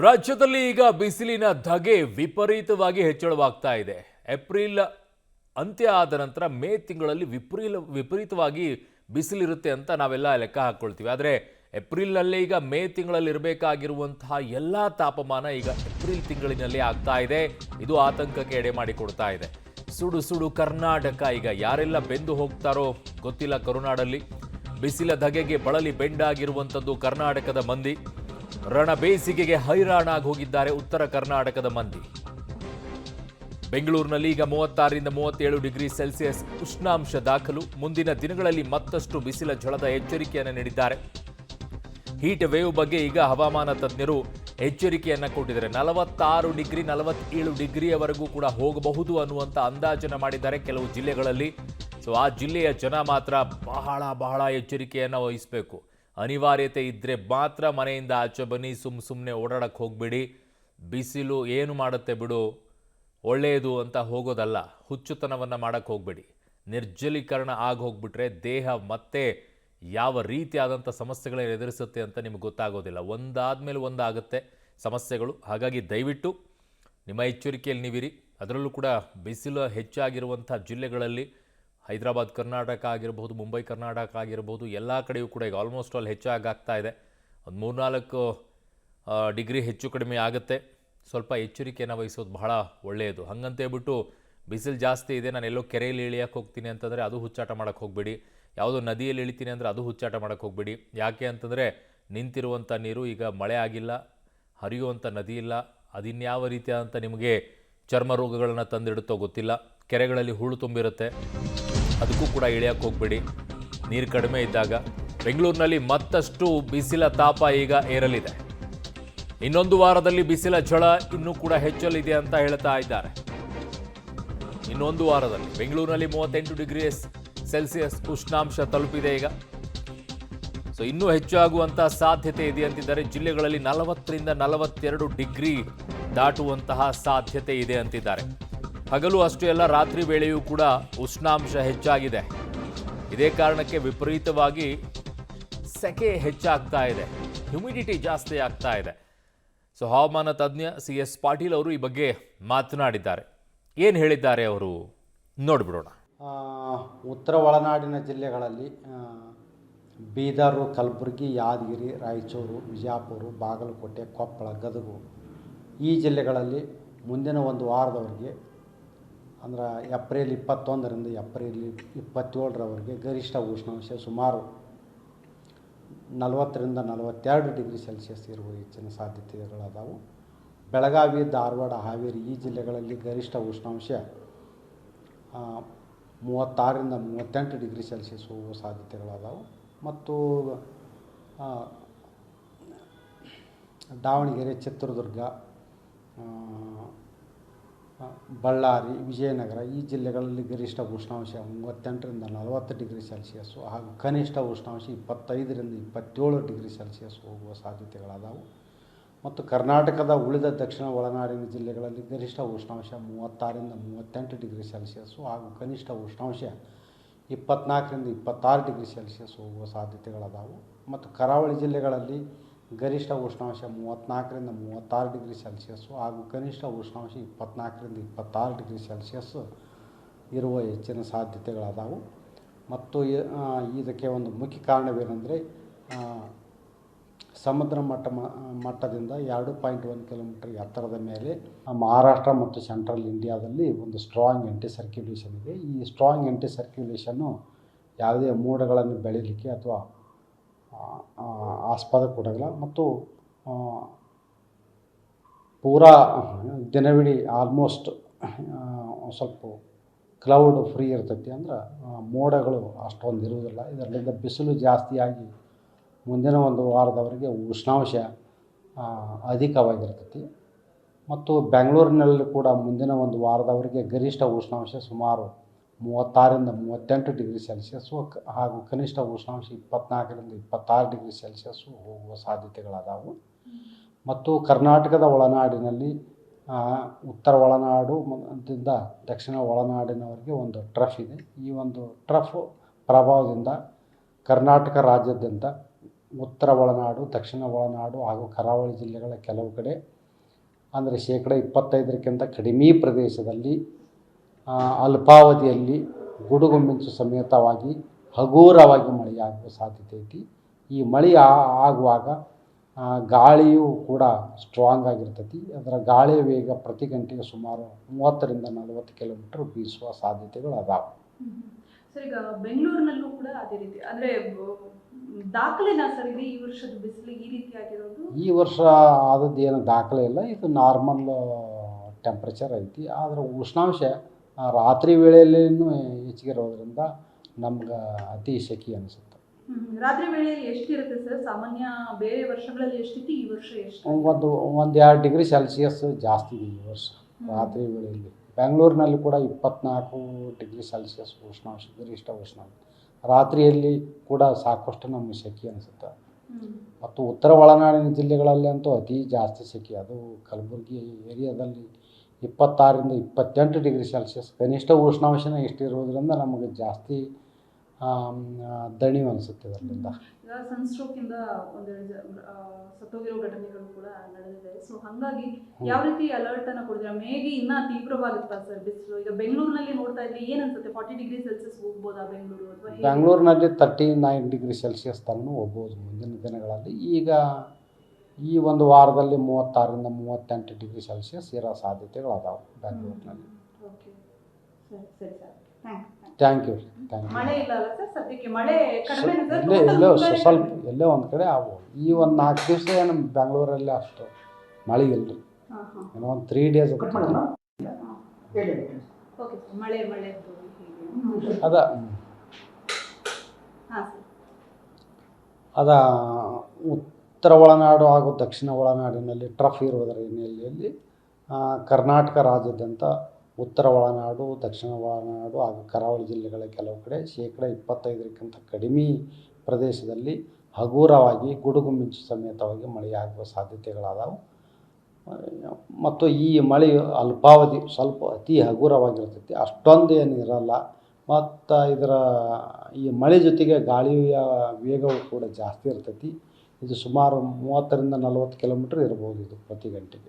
ರಾಜ್ಯದಲ್ಲಿ ಈಗ ಬಿಸಿಲಿನ ಧಗೆ ವಿಪರೀತವಾಗಿ ಹೆಚ್ಚಳವಾಗ್ತಾ ಇದೆ. ಏಪ್ರಿಲ್ ಅಂತ್ಯ ಆದ ನಂತರ ಮೇ ತಿಂಗಳಲ್ಲಿ ವಿಪರೀತವಾಗಿ ಬಿಸಿಲಿರುತ್ತೆ ಅಂತ ನಾವೆಲ್ಲ ಲೆಕ್ಕ ಹಾಕ್ಕೊಳ್ತೀವಿ. ಆದರೆ ಏಪ್ರಿಲ್ನಲ್ಲೇ ಈಗ ಮೇ ತಿಂಗಳಲ್ಲಿ ಇರಬೇಕಾಗಿರುವಂತಹ ಎಲ್ಲ ತಾಪಮಾನ ಈಗ ಏಪ್ರಿಲ್ ತಿಂಗಳಿನಲ್ಲಿ ಆಗ್ತಾ ಇದೆ. ಇದು ಆತಂಕಕ್ಕೆ ಎಡೆ ಮಾಡಿಕೊಡ್ತಾ ಇದೆ. ಸುಡು ಸುಡು ಕರ್ನಾಟಕ, ಈಗ ಯಾರೆಲ್ಲ ಬೆಂದು ಹೋಗ್ತಾರೋ ಗೊತ್ತಿಲ್ಲ. ಕರುನಾಡಲ್ಲಿ ಬಿಸಿಲ ಧಗೆಗೆ ಬಳಲಿ ಬೆಂಡಾಗಿರುವಂಥದ್ದು ಕರ್ನಾಟಕದ ಮಂದಿ. ರಣ ಬೇಸಿಗೆಗೆ ಹೈರಾಣಾಗಿ ಹೋಗಿದ್ದಾರೆ ಉತ್ತರ ಕರ್ನಾಟಕದ ಮಂದಿ. ಬೆಂಗಳೂರಿನಲ್ಲಿ ಈಗ 36ರಿಂದ 37 ಡಿಗ್ರಿ ಸೆಲ್ಸಿಯಸ್ ಉಷ್ಣಾಂಶ ದಾಖಲು. ಮುಂದಿನ ದಿನಗಳಲ್ಲಿ ಮತ್ತಷ್ಟು ಬಿಸಿಲ ಝಳದ ಎಚ್ಚರಿಕೆಯನ್ನು ನೀಡಿದ್ದಾರೆ. ಹೀಟ್ ವೇವ್ ಬಗ್ಗೆ ಈಗ ಹವಾಮಾನ ತಜ್ಞರು ಎಚ್ಚರಿಕೆಯನ್ನ ಕೊಟ್ಟಿದ್ದಾರೆ. 46 ಡಿಗ್ರಿ 47 ಡಿಗ್ರಿಯವರೆಗೂ ಕೂಡ ಹೋಗಬಹುದು ಅನ್ನುವಂಥ ಅಂದಾಜನ ಮಾಡಿದ್ದಾರೆ ಕೆಲವು ಜಿಲ್ಲೆಗಳಲ್ಲಿ. ಸೊ ಆ ಜಿಲ್ಲೆಯ ಜನ ಮಾತ್ರ ಬಹಳ ಎಚ್ಚರಿಕೆಯನ್ನು ವಹಿಸಬೇಕು. ಅನಿವಾರ್ಯತೆ ಇದ್ದರೆ ಮಾತ್ರ ಮನೆಯಿಂದ ಆಚೆ ಬನ್ನಿ. ಸುಮ್ಮನೆ ಓಡಾಡಕ್ಕೆ ಹೋಗಬೇಡಿ. ಬಿಸಿಲು ಏನು ಮಾಡುತ್ತೆ ಬಿಡು, ಒಳ್ಳೆಯದು ಅಂತ ಹೋಗೋದಲ್ಲ. ಹುಚ್ಚುತನವನ್ನು ಮಾಡೋಕ್ಕೆ ಹೋಗಬೇಡಿ. ನಿರ್ಜಲೀಕರಣ ಆಗಿ ಹೋಗ್ಬಿಟ್ರೆ ದೇಹ ಮತ್ತೆ ಯಾವ ರೀತಿಯಾದಂಥ ಸಮಸ್ಯೆಗಳನ್ನ ಎದುರಿಸುತ್ತೆ ಅಂತ ನಿಮಗೆ ಗೊತ್ತಾಗೋದಿಲ್ಲ. ಒಂದಾದ್ಮೇಲೆ ಒಂದಾಗುತ್ತೆ ಸಮಸ್ಯೆಗಳು. ಹಾಗಾಗಿ ದಯವಿಟ್ಟು ನಿಮ್ಮ ಎಚ್ಚರಿಕೆಯಲ್ಲಿ ನೀವಿರಿ. ಅದರಲ್ಲೂ ಕೂಡ ಬಿಸಿಲು ಹೆಚ್ಚಾಗಿರುವಂಥ ಜಿಲ್ಲೆಗಳಲ್ಲಿ ಹೈದರಾಬಾದ್ ಕರ್ನಾಟಕ ಆಗಿರ್ಬೋದು, ಮುಂಬೈ ಕರ್ನಾಟಕ ಆಗಿರ್ಬೋದು, ಎಲ್ಲ ಕಡೆಯೂ ಕೂಡ ಈಗ ಆಲ್ಮೋಸ್ಟ್ ಆಲ್ ಹೆಚ್ಚಾಗ್ತಾ ಇದೆ. ಒಂದು 3-4 ಡಿಗ್ರಿ ಹೆಚ್ಚು ಕಡಿಮೆ ಆಗುತ್ತೆ. ಸ್ವಲ್ಪ ಎಚ್ಚರಿಕೆಯನ್ನು ವಹಿಸೋದು ಬಹಳ ಒಳ್ಳೆಯದು. ಹಾಗಂತೇಳ್ಬಿಟ್ಟು ಬಿಸಿಲು ಜಾಸ್ತಿ ಇದೆ, ನಾನು ಎಲ್ಲೋ ಕೆರೆಯಲ್ಲಿ ಇಳಿಯಕ್ಕೆ ಹೋಗ್ತೀನಿ ಅಂತಂದರೆ ಅದು ಹುಚ್ಚಾಟ ಮಾಡೋಕ್ಕೆ ಹೋಗಬೇಡಿ. ಯಾವುದೋ ನದಿಯಲ್ಲಿ ಇಳಿತೀನಿ ಅಂದರೆ ಅದು ಹುಚ್ಚಾಟ ಮಾಡೋಕ್ಕೆ ಹೋಗಬೇಡಿ. ಯಾಕೆ ಅಂತಂದರೆ ನಿಂತಿರುವಂಥ ನೀರು ಈಗ ಮಳೆ ಆಗಿಲ್ಲ, ಹರಿಯುವಂಥ ನದಿ ಇಲ್ಲ. ಅದಿನ್ಯಾವ ರೀತಿಯಾದಂಥ ನಿಮಗೆ ಚರ್ಮ ರೋಗಗಳನ್ನು ತಂದಿಡುತ್ತೋ ಗೊತ್ತಿಲ್ಲ. ಕೆರೆಗಳಲ್ಲಿ ಹೂಳು ತುಂಬಿರುತ್ತೆ, ಅದಕ್ಕೂ ಕೂಡ ಇಳಿಯಕ್ಕೆ ಹೋಗಬೇಡಿ ನೀರು ಕಡಿಮೆ ಇದ್ದಾಗ. ಬೆಂಗಳೂರಿನಲ್ಲಿ ಮತ್ತಷ್ಟು ಬಿಸಿಲ ತಾಪ ಈಗ ಏರಲಿದೆ. ಇನ್ನೊಂದು ವಾರದಲ್ಲಿ ಬಿಸಿಲ ಝಳ ಇನ್ನೂ ಕೂಡ ಹೆಚ್ಚಲಿದೆ ಅಂತ ಹೇಳ್ತಾ ಇದ್ದಾರೆ. ಇನ್ನೊಂದು ವಾರದಲ್ಲಿ ಬೆಂಗಳೂರಿನಲ್ಲಿ 38 ಡಿಗ್ರಿ ಸೆಲ್ಸಿಯಸ್ ಉಷ್ಣಾಂಶ ತಲುಪಿದೆ ಈಗ. ಸೊ ಇನ್ನೂ ಹೆಚ್ಚಾಗುವಂಥ ಸಾಧ್ಯತೆ ಇದೆ ಅಂತಿದ್ದಾರೆ. ಜಿಲ್ಲೆಗಳಲ್ಲಿ 40ರಿಂದ 42 ಡಿಗ್ರಿ ದಾಟುವಂತಹ ಸಾಧ್ಯತೆ ಇದೆ ಅಂತಿದ್ದಾರೆ. ಹಗಲು ಅಷ್ಟೇ ಅಲ್ಲ, ರಾತ್ರಿ ವೇಳೆಯೂ ಕೂಡ ಉಷ್ಣಾಂಶ ಹೆಚ್ಚಾಗಿದೆ. ಇದೇ ಕಾರಣಕ್ಕೆ ವಿಪರೀತವಾಗಿ ಸೆಕೆ ಹೆಚ್ಚಾಗ್ತಾ ಇದೆ, ಹ್ಯುಮಿಡಿಟಿ ಜಾಸ್ತಿ ಆಗ್ತಾ ಇದೆ. ಸೊ ಹವಾಮಾನ ತಜ್ಞ CS ಪಾಟೀಲ್ ಅವರು ಈ ಬಗ್ಗೆ ಮಾತನಾಡಿದ್ದಾರೆ. ಏನು ಹೇಳಿದ್ದಾರೆ ಅವರು ನೋಡಿಬಿಡೋಣ. ಉತ್ತರ ಒಳನಾಡಿನ ಜಿಲ್ಲೆಗಳಲ್ಲಿ ಬೀದರು, ಕಲಬುರಗಿ, ಯಾದಗಿರಿ, ರಾಯಚೂರು, ವಿಜಯಪುರ, ಬಾಗಲಕೋಟೆ, ಕೊಪ್ಪಳ, ಗದಗ ಈ ಜಿಲ್ಲೆಗಳಲ್ಲಿ ಮುಂದಿನ ಒಂದು ವಾರದವರೆಗೆ ಅಂದ್ರೆ ಏಪ್ರಿಲ್ 21ರಿಂದ ಏಪ್ರಿಲ್ 27ರವರೆಗೆ ಗರಿಷ್ಠ ಉಷ್ಣಾಂಶ ಸುಮಾರು 40ರಿಂದ 42 ಡಿಗ್ರಿ ಸೆಲ್ಸಿಯಸ್ ಇರುವ ಹೆಚ್ಚಿನ ಸಾಧ್ಯತೆಗಳದಾವು. ಬೆಳಗಾವಿ, ಧಾರವಾಡ, ಹಾವೇರಿ ಈ ಜಿಲ್ಲೆಗಳಲ್ಲಿ ಗರಿಷ್ಠ ಉಷ್ಣಾಂಶ 36ರಿಂದ 38 ಡಿಗ್ರಿ ಸೆಲ್ಸಿಯಸ್ ಹೋಗುವ ಸಾಧ್ಯತೆಗಳದಾವು. ಮತ್ತು ದಾವಣಗೆರೆ, ಚಿತ್ರದುರ್ಗ, ಬಳ್ಳಾರಿ, ವಿಜಯನಗರ ಈ ಜಿಲ್ಲೆಗಳಲ್ಲಿ ಗರಿಷ್ಠ ಉಷ್ಣಾಂಶ 38ರಿಂದ 40 ಡಿಗ್ರಿ ಸೆಲ್ಸಿಯಸ್ಸು ಹಾಗೂ ಕನಿಷ್ಠ ಉಷ್ಣಾಂಶ 25ರಿಂದ 27 ಡಿಗ್ರಿ ಸೆಲ್ಸಿಯಸ್ ಹೋಗುವ ಸಾಧ್ಯತೆಗಳದಾವು. ಮತ್ತು ಕರ್ನಾಟಕದ ಉಳಿದ ದಕ್ಷಿಣ ಒಳನಾಡಿನ ಜಿಲ್ಲೆಗಳಲ್ಲಿ ಗರಿಷ್ಠ ಉಷ್ಣಾಂಶ 36ರಿಂದ 38 ಡಿಗ್ರಿ ಸೆಲ್ಸಿಯಸ್ಸು ಹಾಗೂ ಕನಿಷ್ಠ ಉಷ್ಣಾಂಶ 24ರಿಂದ 26 ಡಿಗ್ರಿ ಸೆಲ್ಸಿಯಸ್ ಹೋಗುವ ಸಾಧ್ಯತೆಗಳದಾವು. ಮತ್ತು ಕರಾವಳಿ ಜಿಲ್ಲೆಗಳಲ್ಲಿ ಗರಿಷ್ಠ ಉಷ್ಣಾಂಶ 34ರಿಂದ 36 ಡಿಗ್ರಿ ಸೆಲ್ಸಿಯಸ್ಸು ಹಾಗೂ ಕನಿಷ್ಠ ಉಷ್ಣಾಂಶ 24ರಿಂದ 26 ಡಿಗ್ರಿ ಸೆಲ್ಸಿಯಸ್ ಇರುವ ಹೆಚ್ಚಿನ ಸಾಧ್ಯತೆಗಳದಾವು. ಮತ್ತು ಇದಕ್ಕೆ ಒಂದು ಮುಖ್ಯ ಕಾರಣವೇನೆಂದರೆ ಸಮುದ್ರ ಮಟ್ಟದಿಂದ 2.1 ಕಿಲೋಮೀಟರ್ ಎತ್ತರದ ಮೇಲೆ ಮಹಾರಾಷ್ಟ್ರ ಮತ್ತು ಸೆಂಟ್ರಲ್ ಇಂಡಿಯಾದಲ್ಲಿ ಒಂದು ಸ್ಟ್ರಾಂಗ್ ಆ್ಯಂಟಿ ಸರ್ಕ್ಯುಲೇಷನ್ ಇದೆ. ಈ ಸ್ಟ್ರಾಂಗ್ ಆ್ಯಂಟಿ ಸರ್ಕ್ಯುಲೇಷನ್ನು ಯಾವುದೇ ಮೋಡಗಳನ್ನು ಬೆಳೀಲಿಕ್ಕೆ ಅಥವಾ ಆಸ್ಪದ ಕೊಡೋಲ್ಲ. ಮತ್ತು ಪೂರಾ ದಿನವಿಡೀ ಆಲ್ಮೋಸ್ಟ್ ಸ್ವಲ್ಪ ಕ್ಲೌಡ್ ಫ್ರೀ ಇರ್ತೈತಿ, ಅಂದ್ರೆ ಮೋಡಗಳು ಅಷ್ಟೊಂದು ಇರುವುದಿಲ್ಲ. ಇದರಿಂದ ಬಿಸಿಲು ಜಾಸ್ತಿಯಾಗಿ ಮುಂದಿನ ಒಂದು ವಾರದವರೆಗೆ ಉಷ್ಣಾಂಶ ಅಧಿಕವಾಗಿರ್ತೈತಿ. ಮತ್ತು ಬೆಂಗಳೂರಿನಲ್ಲಿ ಕೂಡ ಮುಂದಿನ ಒಂದು ವಾರದವರೆಗೆ ಗರಿಷ್ಠ ಉಷ್ಣಾಂಶ ಸುಮಾರು 36ರಿಂದ 38 ಡಿಗ್ರಿ ಸೆಲ್ಸಿಯಸ್ಸು ಹಾಗೂ ಕನಿಷ್ಠ ಉಷ್ಣಾಂಶ 24ರಿಂದ 26 ಡಿಗ್ರಿ ಸೆಲ್ಸಿಯಸ್ಸು ಹೋಗುವ ಸಾಧ್ಯತೆಗಳದಾವು. ಮತ್ತು ಕರ್ನಾಟಕದ ಒಳನಾಡಿನಲ್ಲಿ ಉತ್ತರ ಒಳನಾಡಿನಿಂದ ದಕ್ಷಿಣ ಒಳನಾಡಿನವರೆಗೆ ಒಂದು ಟ್ರಫ್ ಇದೆ. ಈ ಒಂದು ಟ್ರಫ್ ಪ್ರಭಾವದಿಂದ ಕರ್ನಾಟಕ ರಾಜ್ಯಾದ್ಯಂತ ಉತ್ತರ ಒಳನಾಡು, ದಕ್ಷಿಣ ಒಳನಾಡು ಹಾಗೂ ಕರಾವಳಿ ಜಿಲ್ಲೆಗಳ ಕೆಲವು ಕಡೆ ಅಂದರೆ 25%ಕ್ಕಿಂತ ಕಡಿಮೆ ಪ್ರದೇಶದಲ್ಲಿ ಅಲ್ಪಾವಧಿಯಲ್ಲಿ ಗುಡುಗು ಮಿಂಚು ಸಮೇತವಾಗಿ ಹಗುರವಾಗಿ ಮಳೆಯಾಗುವ ಸಾಧ್ಯತೆ ಐತಿ. ಈ ಮಳೆ ಆಗುವಾಗ ಗಾಳಿಯೂ ಕೂಡ ಸ್ಟ್ರಾಂಗ್ ಆಗಿರ್ತೈತಿ. ಅದರ ಗಾಳಿಯ ವೇಗ ಪ್ರತಿ ಗಂಟೆಗೆ ಸುಮಾರು 30ರಿಂದ 40 ಕಿಲೋಮೀಟರ್ ಬೀಸುವ ಸಾಧ್ಯತೆಗಳು ಅದಾವೆ. ಸರ್, ಈಗ ಬೆಂಗಳೂರಿನಲ್ಲೂ ಕೂಡ ಅದೇ ರೀತಿ ಅಂದರೆ ದಾಖಲೆನಾ ಸರ್ ಇದೆ ಈ ವರ್ಷದ ಬಿಸಿಲು ಈ ರೀತಿ ಆಗಿರೋದು? ಈ ವರ್ಷ ಆದದ್ದು ಏನು ದಾಖಲೆ ಇಲ್ಲ. ಇದು ನಾರ್ಮಲ್ ಟೆಂಪ್ರೇಚರ್ ಐತಿ. ಆದರೆ ಉಷ್ಣಾಂಶ ರಾತ್ರಿ ವೇಳೆಯಲ್ಲಿನೂ ಹೆಚ್ಚಿಗೆ ಇರೋದ್ರಿಂದ ನಮ್ಗೆ ಅತಿ ಸೆಖೆ ಅನಿಸುತ್ತೆ. ರಾತ್ರಿ ವೇಳೆಯಲ್ಲಿ ಎಷ್ಟಿರುತ್ತೆ ಸರ್? ಸಾಮಾನ್ಯ ಬೇರೆ ವರ್ಷಗಳಲ್ಲಿ ಎಷ್ಟಿತ್ತು, ಈ ವರ್ಷ ಎಷ್ಟು? 1-2 ಡಿಗ್ರಿ ಸೆಲ್ಸಿಯಸ್ ಜಾಸ್ತಿ ಇದೆ ಈ ವರ್ಷ ರಾತ್ರಿ ವೇಳೆಯಲ್ಲಿ. ಬೆಂಗಳೂರಿನಲ್ಲಿ ಕೂಡ 24 ಡಿಗ್ರಿ ಸೆಲ್ಸಿಯಸ್ ಉಷ್ಣಾಂಶ, ಗರಿಷ್ಠ ಉಷ್ಣಾಂಶ. ರಾತ್ರಿಯಲ್ಲಿ ಕೂಡ ಸಾಕಷ್ಟು ನಮಗೆ ಸೆಖೆ ಅನಿಸುತ್ತೆ. ಮತ್ತು ಉತ್ತರ ಒಳನಾಡಿನ ಜಿಲ್ಲೆಗಳಲ್ಲಿ ಅಂತೂ ಅತಿ ಜಾಸ್ತಿ ಸೆಖೆ. ಅದು ಕಲಬುರಗಿ ಏರಿಯಾದಲ್ಲಿ 26ರಿಂದ 28 ಡಿಗ್ರಿ ಸೆಲ್ಸಿಯಸ್ ಕನಿಷ್ಠ ಉಷ್ಣಾಂಶನೇ ಇಷ್ಟಿರೋದ್ರಿಂದ ನಮಗೆ ಜಾಸ್ತಿ ದಣಿವು ಅನಿಸುತ್ತೆ ಇದರಿಂದ. ಈಗ ಸನ್ಸ್ಟ್ರೋಕಿಂದ ಒಂದೆರಡು ಸತ್ತೋಗಿರೋ ಘಟನೆಗಳು ಕೂಡ ನಡೆದಿದೆ. ಸೊ ಹಾಗಾಗಿ ಯಾವ ರೀತಿ ಅಲರ್ಟ್ ಅನ್ನು ಕೊಡಿದ್ರೆ ಮೇಗೆ ಇನ್ನೂ ತೀವ್ರವಾಗುತ್ತಾ ಸರ್ ಬಿಸಿಲು? ಈಗ ಬೆಂಗಳೂರಿನಲ್ಲಿ ನೋಡ್ತಾ ಇದ್ರೆ ಏನು ಅನ್ಸುತ್ತೆ, 40 ಡಿಗ್ರಿ ಸೆಲ್ಸಿಯಸ್ ಹೋಗ್ಬೋದಾ ಬೆಂಗಳೂರು? ಅಥವಾ ಬೆಂಗಳೂರಿನಲ್ಲಿ 39 ಡಿಗ್ರಿ ಸೆಲ್ಸಿಯಸ್ ತನಕ ಹೋಗ್ಬೋದು ಮುಂದಿನ ದಿನಗಳಲ್ಲಿ. ಈಗ ಈ ಒಂದು ವಾರದಲ್ಲಿ 36ರಿಂದ 38 ಡಿಗ್ರಿ ಸೆಲ್ಸಿಯಸ್ ಇರೋ ಸಾಧ್ಯತೆಗಳು ಅದಾವೆ ಬೆಂಗಳೂರಿನಲ್ಲಿ. ಓಕೆ ಸರಿ ಸರಿ ಸರ್, ಥ್ಯಾಂಕ್ ಯು. ಮಳೆ ಇಲ್ಲ ಅಲ್ಲ ಸರ್ ಸದ್ಯಕ್ಕೆ? ಮಳೆ ಕಡಿಮೆ ಎಲ್ಲೋ ಸ್ವಲ್ಪ ಎಲ್ಲೋ ಒಂದು ಕಡೆ ಆಗ್ಬೋದು. ಈ ಒಂದು 4 ದಿವಸ ಏನು ಬೆಂಗಳೂರಲ್ಲಿ ಅಷ್ಟು ಮಳೆ ಇಲ್ಲ ರೀ. ಏನೋ ಒಂದು 3 ಡೇಸ್ ಓಕೆ ಸರ್, ಮಳೆ ಅದ ಅದ ಉತ್ತರ ಒಳನಾಡು ಹಾಗೂ ದಕ್ಷಿಣ ಒಳನಾಡಿನಲ್ಲಿ ಟ್ರಫ್ ಇರುವುದರ ಹಿನ್ನೆಲೆಯಲ್ಲಿ ಕರ್ನಾಟಕ ರಾಜ್ಯಾದ್ಯಂತ ಉತ್ತರ ಒಳನಾಡು, ದಕ್ಷಿಣ ಒಳನಾಡು ಹಾಗೂ ಕರಾವಳಿ ಜಿಲ್ಲೆಗಳ ಕೆಲವು ಕಡೆ 25%ಕ್ಕಿಂತ ಕಡಿಮೆ ಪ್ರದೇಶದಲ್ಲಿ ಹಗುರವಾಗಿ ಗುಡುಗು ಮಿಂಚು ಸಮೇತವಾಗಿ ಮಳೆಯಾಗುವ ಸಾಧ್ಯತೆಗಳಾದವು. ಮತ್ತು ಈ ಮಳೆಯು ಅಲ್ಪಾವಧಿ ಸ್ವಲ್ಪ ಅತಿ ಹಗುರವಾಗಿರ್ತೈತಿ, ಅಷ್ಟೊಂದು ಏನು ಇರಲ್ಲ. ಮತ್ತು ಈ ಮಳೆ ಜೊತೆಗೆ ಗಾಳಿಯ ವೇಗವು ಕೂಡ ಜಾಸ್ತಿ ಇರ್ತೈತಿ. ಇದು ಸುಮಾರು 30ರಿಂದ 40 ಕಿಲೋಮೀಟ್ರ್ ಇರ್ಬೋದು ಇದು ಪ್ರತಿ ಗಂಟೆಗೆ.